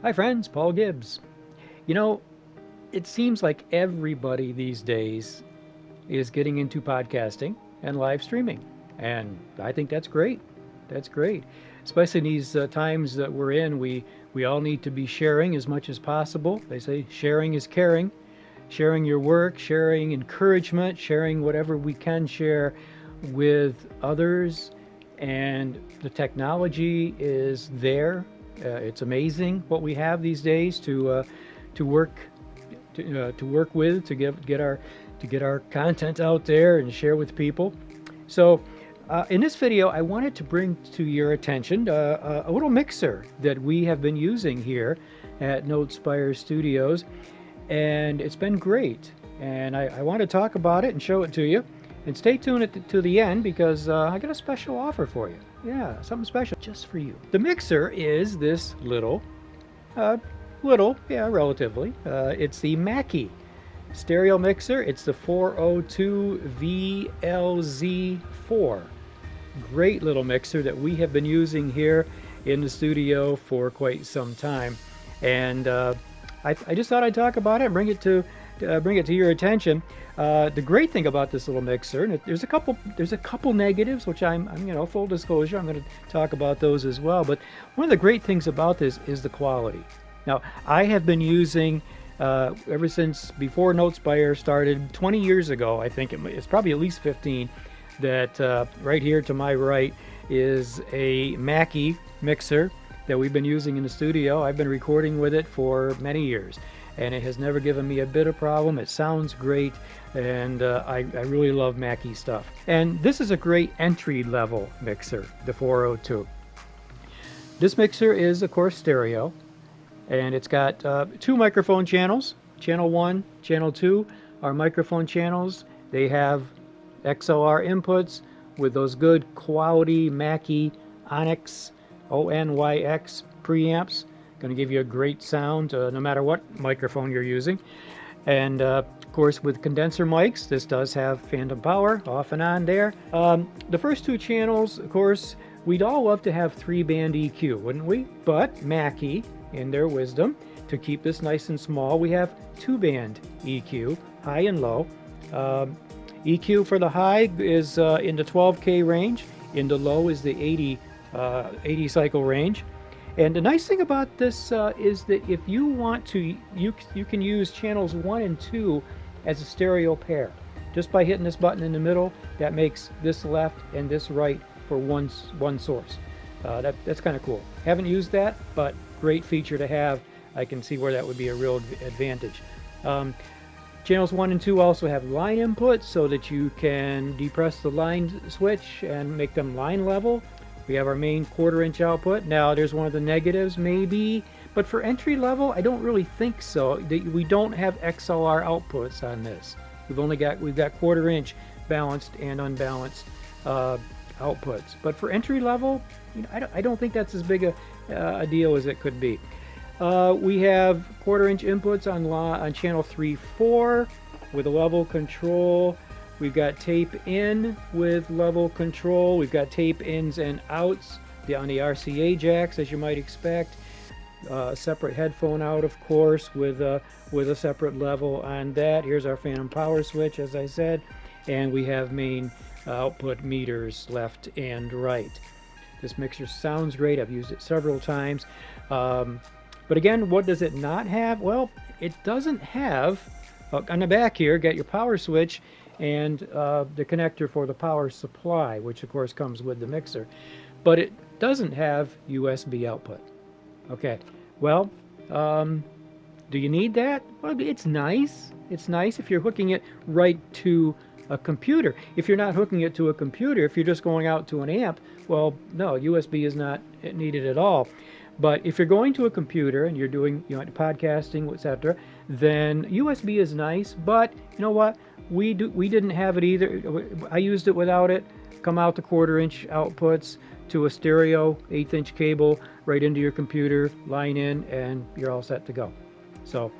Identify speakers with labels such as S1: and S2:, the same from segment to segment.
S1: Hi friends, Paul Gibbs. You know, it seems like everybody these days is getting into podcasting and live streaming. And I think that's great. That's great. Especially in these times that we're in, we all need to be sharing as much as possible. They say sharing is caring. Sharing your work, sharing encouragement, sharing whatever we can share with others. And the technology is there. It's amazing what we have these days to work to work with to get our content out there and share with people. So, in this video, I wanted to bring to your attention a little mixer that we have been using here at NoteSpire Studios, and it's been great. And I want to talk about it and show it to you. And stay tuned to the end because I got a special offer for you. Yeah, something special just for you. The mixer is this relatively. It's the Mackie stereo mixer. It's the 402 VLZ4. Great little mixer that we have been using here in the studio for quite some time. And I just thought I'd talk about it and bring it to your attention. The great thing about this little mixer, and there's a couple negatives, which I'm full disclosure, I'm going to talk about those as well. But one of the great things about this is the quality. Now, I have been using ever since before NoteSpire started 20 years ago. I think it's probably at least 15. That right here to my right is a Mackie mixer that we've been using in the studio. I've been recording with it for many years, and it has never given me a bit of problem. It sounds great, and I really love Mackie stuff. And this is a great entry-level mixer, the 402. This mixer is, of course, stereo, and it's got two microphone channels. Channel 1, Channel 2 are microphone channels. They have XLR inputs with those good quality Mackie Onyx, ONYX preamps. Going to give you a great sound no matter what microphone you're using. And of course, with condenser mics, this does have phantom power off and on there. The first two channels, of course, we'd all love to have 3-band EQ, wouldn't we? But Mackie, in their wisdom, to keep this nice and small, we have 2-band EQ, high and low. EQ for the high is in the 12K range. In the low is the 80 cycle range. And the nice thing about this is that if you want to, you can use channels 1 and 2 as a stereo pair. Just by hitting this button in the middle, that makes this left and this right for one source. That's kind of cool. Haven't used that, but great feature to have. I can see where that would be a real advantage. Channels 1 and 2 also have line inputs so that you can depress the line switch and make them line level. We have our main 1/4-inch output. Now there's one of the negatives maybe, but for entry level I don't really think so. We don't have XLR outputs on this. We've got 1/4-inch balanced and unbalanced outputs. But for entry level, I don't think that's as big a deal as it could be. We have 1/4-inch inputs on channel 3-4 with a level control. We've got tape in with level control. We've got tape ins and outs on the RCA jacks, as you might expect. Separate headphone out, of course, with a separate level on that. Here's our phantom power switch, as I said, and we have main output meters left and right. This mixer sounds great. I've used it several times. But again, what does it not have? Well, it doesn't have, on the back here, got your power switch and the connector for the power supply, which of course comes with the mixer. But it doesn't have USB output. Okay, well, do you need that? Well, it's nice. It's nice if you're hooking it right to a computer. If you're not hooking it to a computer, if you're just going out to an amp, well, no, USB is not needed at all. But if you're going to a computer and you're doing podcasting, etc., then USB is nice. But you know what? We didn't have it either. I used it without it. Come out the 1/4-inch outputs to a stereo 1/8-inch cable right into your computer, line in, and you're all set to go. So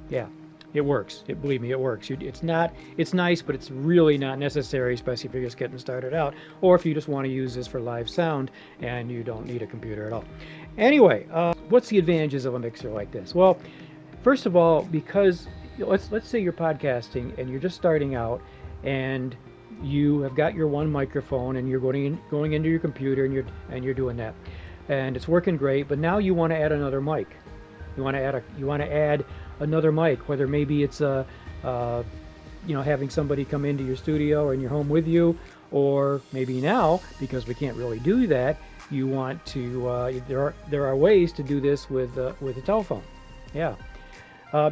S1: yeah, it works. Believe me, it works. It's nice, but it's really not necessary, especially if you're just getting started out, or if you just want to use this for live sound and you don't need a computer at all. Anyway, what's the advantages of a mixer like this? Well, first of all, because let's say you're podcasting and you're just starting out, and you have got your one microphone and you're going into your computer and you're doing that, and it's working great. But now you want to add another mic. You want to add another mic, whether maybe it's having somebody come into your studio or in your home with you, or maybe now, because we can't really do that, you want to there are ways to do this with a telephone. Yeah.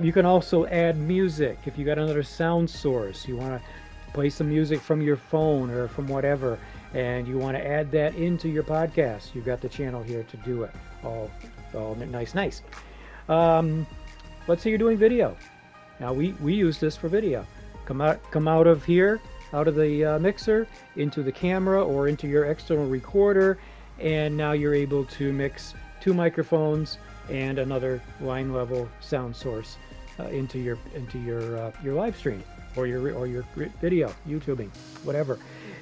S1: You can also add music. If you got another sound source, you want to play some music from your phone or from whatever, and you want to add that into your podcast, you've got the channel here to do it. All nice. Let's say you're doing video. Now we use this for video. Come out of here, out of the mixer, into the camera or into your external recorder, and now you're able to mix two microphones and another line level sound source into your live stream or your video, YouTubing, whatever.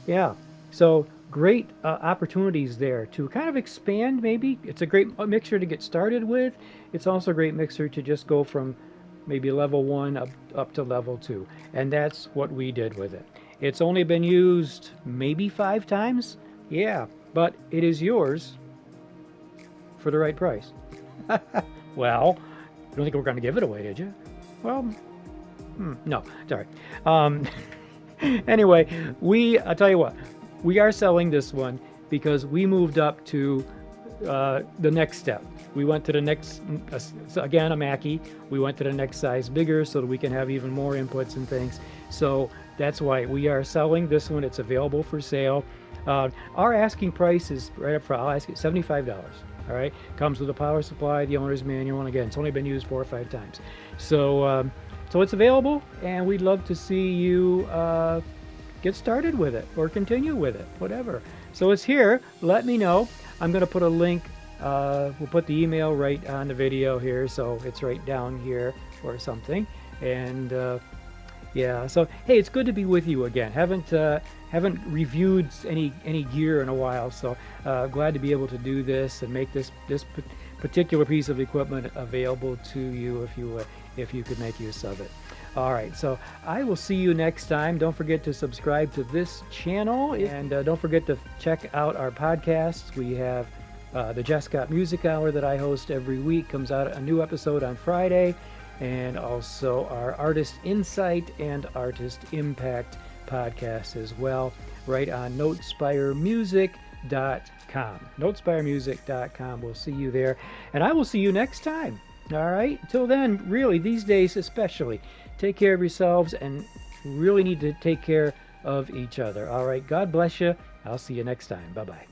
S1: Yeah. So great opportunities there to kind of expand. Maybe it's a great mixer to get started with. It's also a great mixer to just go from maybe level 1 up to level 2, and that's what we did with it. It's only been used maybe 5 times. Yeah, but it is yours for the right price. Well, you don't think we're going to give it away, did you? Well, no, sorry. Anyway, I'll tell you what, we are selling this one because we moved up to the next step. We went to the next, again, a Mackie. We went to the next size bigger so that we can have even more inputs and things. So that's why we are selling this one. It's available for sale. Our asking price is right up front. I'll ask you $75. All right, comes with a power supply, the owner's manual, and again, it's only been used 4 or 5 times. So it's available, and we'd love to see you get started with it or continue with it, whatever. So it's here. Let me know. I'm going to put a link. We'll put the email right on the video here, so it's right down here or something. And yeah, so hey, it's good to be with you again. Haven't reviewed any gear in a while, so glad to be able to do this and make this particular piece of equipment available to you if you could make use of it. All right, so I will see you next time. Don't forget to subscribe to this channel, and don't forget to check out our podcasts. We have the Just Got Music Hour that I host every week. Comes out a new episode on Friday, and also our Artist Insight and Artist Impact podcast as well, right on NoteSpireMusic.com. NoteSpireMusic.com. We'll see you there, and I will see you next time. All right, till then, really, these days especially, take care of yourselves and really need to take care of each other. All right, God bless you. I'll see you next time. Bye-bye.